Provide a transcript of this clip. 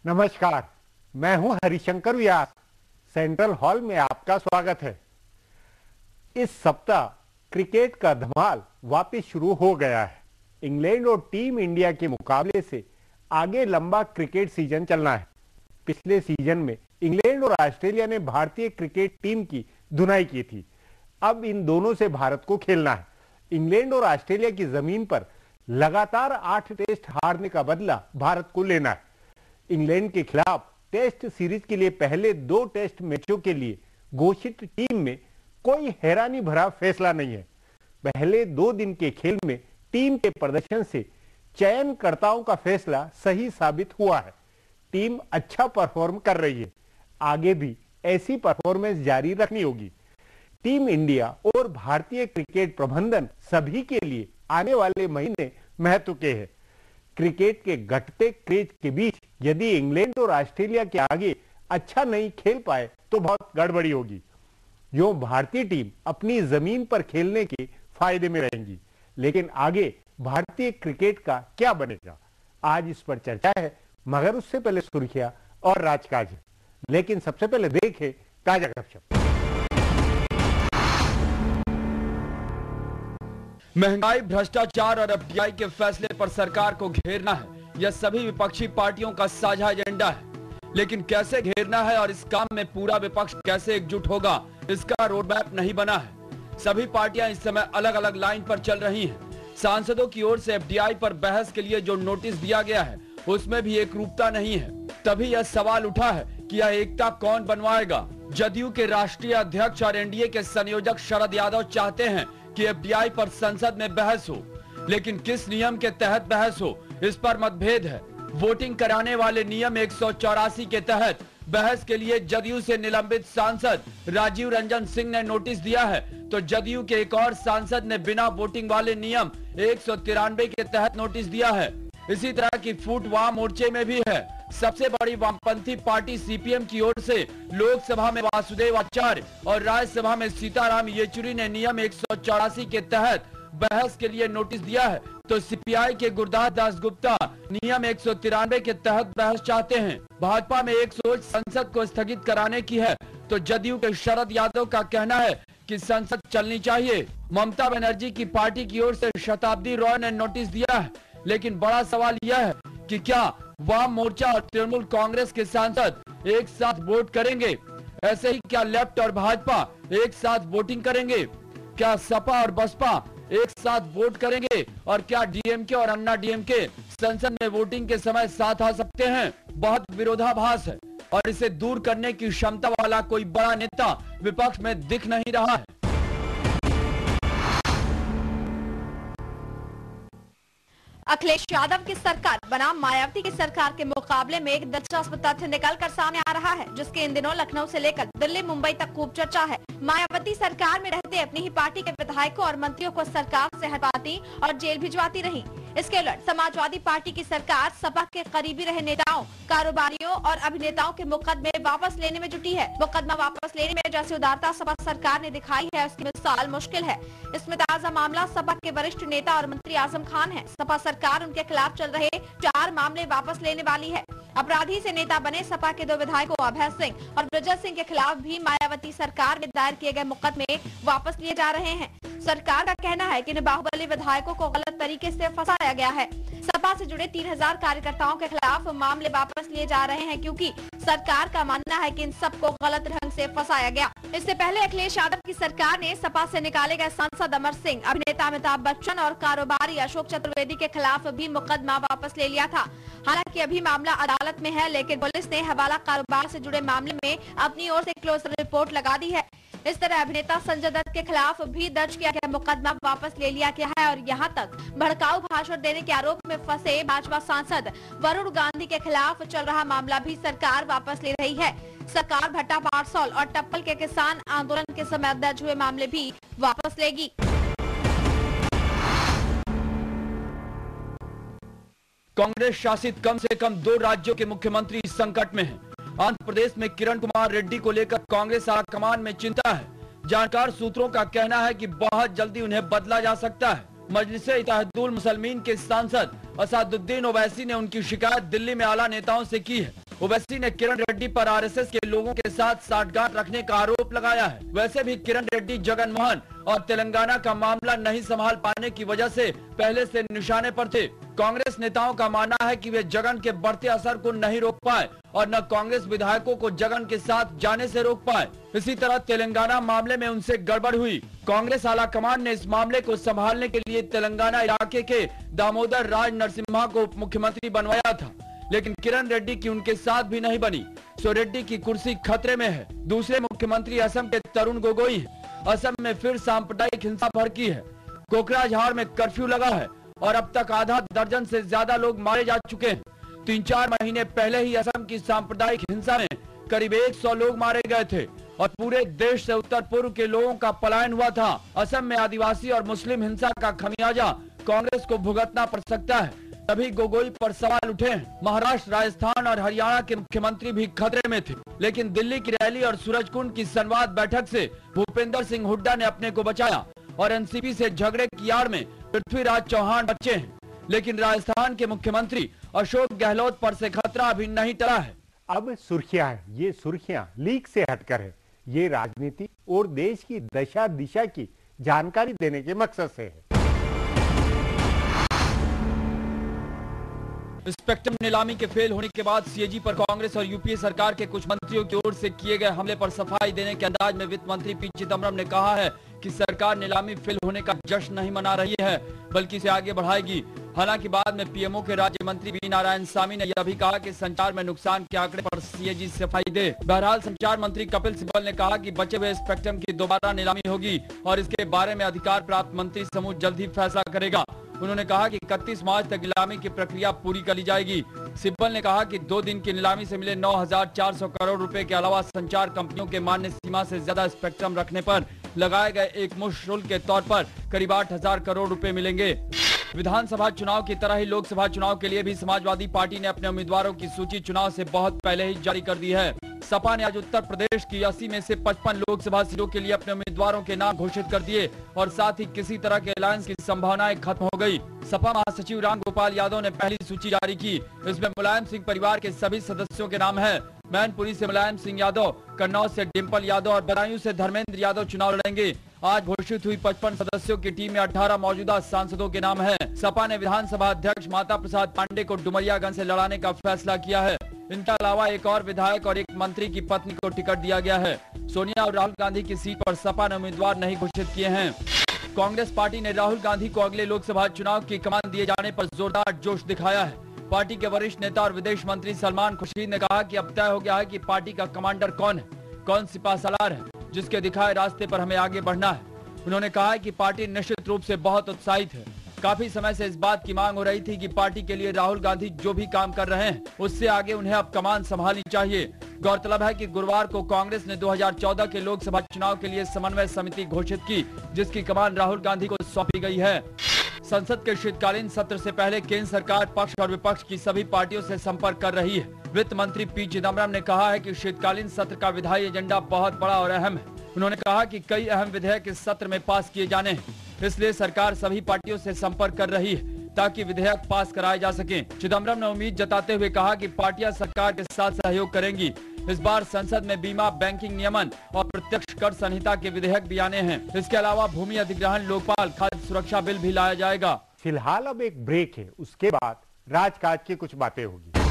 नमस्कार, मैं हूं हरिशंकर व्यास। सेंट्रल हॉल में आपका स्वागत है। इस सप्ताह क्रिकेट का धमाल वापस शुरू हो गया है। इंग्लैंड और टीम इंडिया के मुकाबले से आगे लंबा क्रिकेट सीजन चलना है। पिछले सीजन में इंग्लैंड और ऑस्ट्रेलिया ने भारतीय क्रिकेट टीम की धुनाई की थी। अब इन दोनों से भारत को खेलना है। इंग्लैंड और ऑस्ट्रेलिया की जमीन पर लगातार 8 टेस्ट हारने का बदला भारत को लेना है। इंग्लैंड के खिलाफ टेस्ट सीरीज के लिए पहले 2 टेस्ट मैचों के लिए घोषित टीम में कोई हैरानी भरा फैसला नहीं है। पहले 2 दिन के खेल में टीम के प्रदर्शन से चयनकर्ताओं का फैसला सही साबित हुआ है। टीम अच्छा परफॉर्म कर रही है। आगे भी ऐसी परफॉर्मेंस जारी रखनी होगी। टीम इंडिया और भारतीय क्रिकेट प्रबंधन सभी के लिए आने वाले महीने महत्व के हैं। क्रिकेट के घटते क्रेज के बीच यदि इंग्लैंड और ऑस्ट्रेलिया के आगे अच्छा नहीं खेल पाए तो बहुत गड़बड़ी होगी। जो भारतीय टीम अपनी जमीन पर खेलने के फायदे में रहेंगी, लेकिन आगे भारतीय क्रिकेट का क्या बनेगा, आज इस पर चर्चा है। मगर उससे पहले सुर्खियां और राजकाज है। लेकिन सबसे पहले देखें ताजा गपशप। महंगाई, भ्रष्टाचार और एफडीआई के फैसले पर सरकार को घेरना है, यह सभी विपक्षी पार्टियों का साझा एजेंडा है। लेकिन कैसे घेरना है और इस काम में पूरा विपक्ष कैसे एकजुट होगा, इसका रोड मैप नहीं बना है। सभी पार्टियां इस समय अलग अलग लाइन पर चल रही हैं। सांसदों की ओर से एफडीआई पर बहस के लिए जो नोटिस दिया गया है उसमें भी एकरूपता नहीं है। तभी यह सवाल उठा है कि यह एकता कौन बनवाएगा। जदयू के राष्ट्रीय अध्यक्ष और एनडीए के संयोजक शरद यादव चाहते हैं कि एफडीआई पर संसद में बहस हो, लेकिन किस नियम के तहत बहस हो, इस पर मतभेद है। वोटिंग कराने वाले नियम 184 के तहत बहस के लिए जदयू से निलंबित सांसद राजीव रंजन सिंह ने नोटिस दिया है, तो जदयू के एक और सांसद ने बिना वोटिंग वाले नियम 193 के तहत नोटिस दिया है। इसी तरह की फूट वाम मोर्चे में भी है। सबसे बड़ी वामपंथी पार्टी सीपीएम की ओर से लोकसभा में वासुदेव आचार्य और राज्यसभा में सीताराम येचुरी ने नियम 184 के तहत बहस के लिए नोटिस दिया है, तो सीपीआई के गुरदास दास गुप्ता नियम 193 के तहत बहस चाहते हैं। भाजपा में एक सोच संसद को स्थगित कराने की है, तो जदयू के शरद यादव का कहना है कि संसद चलनी चाहिए। ममता बनर्जी की पार्टी की ओर से शताब्दी रॉय ने नोटिस दिया है, लेकिन बड़ा सवाल यह है कि क्या वाम मोर्चा और तृणमूल कांग्रेस के सांसद एक साथ वोट करेंगे? ऐसे ही क्या लेफ्ट और भाजपा एक साथ वोटिंग करेंगे? क्या सपा और बसपा एक साथ वोट करेंगे? और क्या डीएमके और अन्ना डीएमके संसद में वोटिंग के समय साथ आ सकते हैं? बहुत विरोधाभास है और इसे दूर करने की क्षमता वाला कोई बड़ा नेता विपक्ष में दिख नहीं रहा है। अखिलेश यादव की सरकार बनाम मायावती की सरकार के मुकाबले में एक दिलचस्प तथ्य निकल कर सामने आ रहा है, जिसके इन दिनों लखनऊ से लेकर दिल्ली मुंबई तक खूब चर्चा है। मायावती सरकार में रहते अपनी ही पार्टी के विधायकों और मंत्रियों को सरकार से हटवाती और जेल भिजवाती रही। इसके उलट समाजवादी पार्टी की सरकार सपा के करीबी रहे नेताओं, कारोबारियों और अभिनेताओं के मुकदमे वापस लेने में जुटी है। मुकदमा वापस लेने में जैसी उदारता सपा सरकार ने दिखाई है, उसकी मिसाल मुश्किल है। इसमें ताजा मामला सपा के वरिष्ठ नेता और मंत्री आजम खान है। सपा सरकार उनके खिलाफ चल रहे 4 मामले वापस लेने वाली है। अपराधी से नेता बने सपा के 2 विधायकों अभय सिंह और ब्रजेश सिंह के खिलाफ भी मायावती सरकार में दायर किए गए मुकदमे वापस लिए जा रहे हैं। सरकार का कहना है कि इन बाहुबली विधायकों को गलत तरीके से फंसाया गया है। सपा से जुड़े 3000 कार्यकर्ताओं के खिलाफ मामले वापस लिए जा रहे हैं, क्योंकि सरकार का मानना है कि इन सबको गलत ढंग से फंसाया गया। इससे पहले अखिलेश यादव की सरकार ने सपा से निकाले गए सांसद अमर सिंह, अभिनेता अमिताभ बच्चन और कारोबारी अशोक चतुर्वेदी के खिलाफ भी मुकदमा वापस ले लिया था। हालांकि अभी मामला अदालत में है, लेकिन पुलिस ने हवाला कारोबार से जुड़े मामले में अपनी ओर से क्लोजर रिपोर्ट लगा दी है। इस तरह अभिनेता संजय दत्त के खिलाफ भी दर्ज किया गया मुकदमा वापस ले लिया गया है और यहां तक भड़काऊ भाषण देने के आरोप में फंसे भाजपा सांसद वरुण गांधी के खिलाफ चल रहा मामला भी सरकार वापस ले रही है। सरकार भट्टा पारसौल और टप्पल के किसान आंदोलन के समय दर्ज हुए मामले भी वापस लेगी। कांग्रेस शासित कम से कम 2 राज्यों के मुख्यमंत्री संकट में हैं। आंध्र प्रदेश में किरण कुमार रेड्डी को लेकर कांग्रेस आलाकमान में चिंता है। जानकार सूत्रों का कहना है कि बहुत जल्दी उन्हें बदला जा सकता है। मजलिस-ए-इत्तेहादुल मुसलमीन के सांसद असादुद्दीन ओवैसी ने उनकी शिकायत दिल्ली में आला नेताओं से की है। ओवैसी ने किरण रेड्डी पर आरएसएस के लोगों के साथ साठगांठ रखने का आरोप लगाया है। वैसे भी किरण रेड्डी जगन मोहन और तेलंगाना का मामला नहीं संभाल पाने की वजह से पहले से निशाने पर थे। कांग्रेस नेताओं का मानना है कि वे जगन के बढ़ते असर को नहीं रोक पाए और न कांग्रेस विधायकों को जगन के साथ जाने से रोक पाए। इसी तरह तेलंगाना मामले में उनसे गड़बड़ हुई। कांग्रेस आलाकमान ने इस मामले को संभालने के लिए तेलंगाना इलाके के दामोदर राज नरसिम्हा को उप मुख्यमंत्री बनवाया था, लेकिन किरण रेड्डी की उनके साथ भी नहीं बनी। सो रेड्डी की कुर्सी खतरे में है। दूसरे मुख्यमंत्री असम के तरुण गोगोई है। असम में फिर सांप्रदायिक हिंसा भड़की है। कोकराझार में कर्फ्यू लगा है और अब तक आधा दर्जन से ज्यादा लोग मारे जा चुके हैं। 3-4 महीने पहले ही असम की सांप्रदायिक हिंसा में करीब 100 लोग मारे गए थे और पूरे देश से उत्तर पूर्व के लोगों का पलायन हुआ था। असम में आदिवासी और मुस्लिम हिंसा का खमियाजा कांग्रेस को भुगतना पड़ सकता है। तभी गोगोई पर सवाल उठे हैं। महाराष्ट्र, राजस्थान और हरियाणा के मुख्यमंत्री भी खतरे में थे, लेकिन दिल्ली की रैली और सूरजकुंड की संवाद बैठक से भूपेंद्र सिंह हुड्डा ने अपने को बचाया और एनसीपी से झगड़े की आड़ में पृथ्वीराज चौहान बचे हैं। लेकिन राजस्थान के मुख्यमंत्री अशोक गहलोत पर से खतरा अभी नहीं टला है। अब सुर्खियां हैं। ये सुर्खियां लीक से हटकर है। ये राजनीति और देश की दशा दिशा की जानकारी देने के मकसद से है। स्पेक्ट्रम नीलामी के फेल होने के बाद सीएजी पर कांग्रेस और यूपीए सरकार के कुछ मंत्रियों की ओर से किए गए हमले पर सफाई देने के अंदाज में वित्त मंत्री पी चिदम्बरम ने कहा है कि सरकार नीलामी फेल होने का जश्न नहीं मना रही है, बल्कि इसे आगे बढ़ाएगी। हालांकि बाद में पीएमओ के राज्य मंत्री वी नारायण स्वामी ने यह भी कहा कि संचार में नुकसान के आंकड़े पर सीएजी सफाई दे। बहरहाल संचार मंत्री कपिल सिब्बल ने कहा कि बचे हुए स्पेक्ट्रम की दोबारा नीलामी होगी और इसके बारे में अधिकार प्राप्त मंत्री समूह जल्द ही फैसला करेगा। उन्होंने कहा कि 31 मार्च तक नीलामी की प्रक्रिया पूरी कर ली जाएगी। सिब्बल ने कहा कि 2 दिन की नीलामी से मिले 9,400 करोड़ रुपए के अलावा संचार कंपनियों के मान्य सीमा से ज्यादा स्पेक्ट्रम रखने पर लगाए गए एक मुश्त शुल्क के तौर पर करीब 8,000 करोड़ रुपए मिलेंगे। विधानसभा चुनाव की तरह ही लोकसभा चुनाव के लिए भी समाजवादी पार्टी ने अपने उम्मीदवारों की सूची चुनाव से बहुत पहले ही जारी कर दी है। सपा ने आज उत्तर प्रदेश की 80 में से 55 लोकसभा सीटों के लिए अपने उम्मीदवारों के नाम घोषित कर दिए और साथ ही किसी तरह के अलायंस की संभावनाएं खत्म हो गई। सपा महासचिव राम गोपाल यादव ने पहली सूची जारी की। इसमें मुलायम सिंह परिवार के सभी सदस्यों के नाम है। मैनपुरी से मुलायम सिंह यादव, कन्नौज से डिम्पल यादव और बदायूं से धर्मेंद्र यादव चुनाव लड़ेंगे। आज घोषित हुई 55 सदस्यों की टीम में 18 मौजूदा सांसदों के नाम है। सपा ने विधानसभा अध्यक्ष माता प्रसाद पांडे को डुमरियागंज से लड़ाने का फैसला किया है। इनके अलावा एक और विधायक और एक मंत्री की पत्नी को टिकट दिया गया है। सोनिया और राहुल गांधी की सीट पर सपा ने उम्मीदवार नहीं घोषित किए हैं। कांग्रेस पार्टी ने राहुल गांधी को अगले लोकसभा चुनाव की कमान दिए जाने पर जोरदार जोश दिखाया है। पार्टी के वरिष्ठ नेता और विदेश मंत्री सलमान खुर्शीद ने कहा कि अब तय हो गया है कि पार्टी का कमांडर कौन है, कौन सिपाहसालार है, जिसके दिखाए रास्ते पर हमें आगे बढ़ना है। उन्होंने कहा कि पार्टी निश्चित रूप से बहुत उत्साहित है। काफी समय से इस बात की मांग हो रही थी कि पार्टी के लिए राहुल गांधी जो भी काम कर रहे हैं उससे आगे उन्हें अब कमान संभालनी चाहिए। गौरतलब है कि गुरुवार को कांग्रेस ने 2014 के लोकसभा चुनाव के लिए समन्वय समिति घोषित की, जिसकी कमान राहुल गांधी को सौंपी गई है। संसद के शीतकालीन सत्र से पहले केंद्र सरकार पक्ष और विपक्ष की सभी पार्टियों से संपर्क कर रही है। वित्त मंत्री पी चिदम्बरम ने कहा है कि शीतकालीन सत्र का विधायी एजेंडा बहुत बड़ा और अहम है। उन्होंने कहा कि कई अहम विधेयक इस सत्र में पास किए जाने हैं, इसलिए सरकार सभी पार्टियों से संपर्क कर रही है ताकि विधेयक पास कराए जा सकें। चिदम्बरम ने उम्मीद जताते हुए कहा कि पार्टियां सरकार के साथ सहयोग करेंगी। इस बार संसद में बीमा, बैंकिंग नियमन और प्रत्यक्ष कर संहिता के विधेयक भी आने हैं। इसके अलावा भूमि अधिग्रहण, लोकपाल, खाद्य सुरक्षा बिल भी लाया जाएगा। फिलहाल अब एक ब्रेक है, उसके बाद राजकाज की कुछ बातें होगी।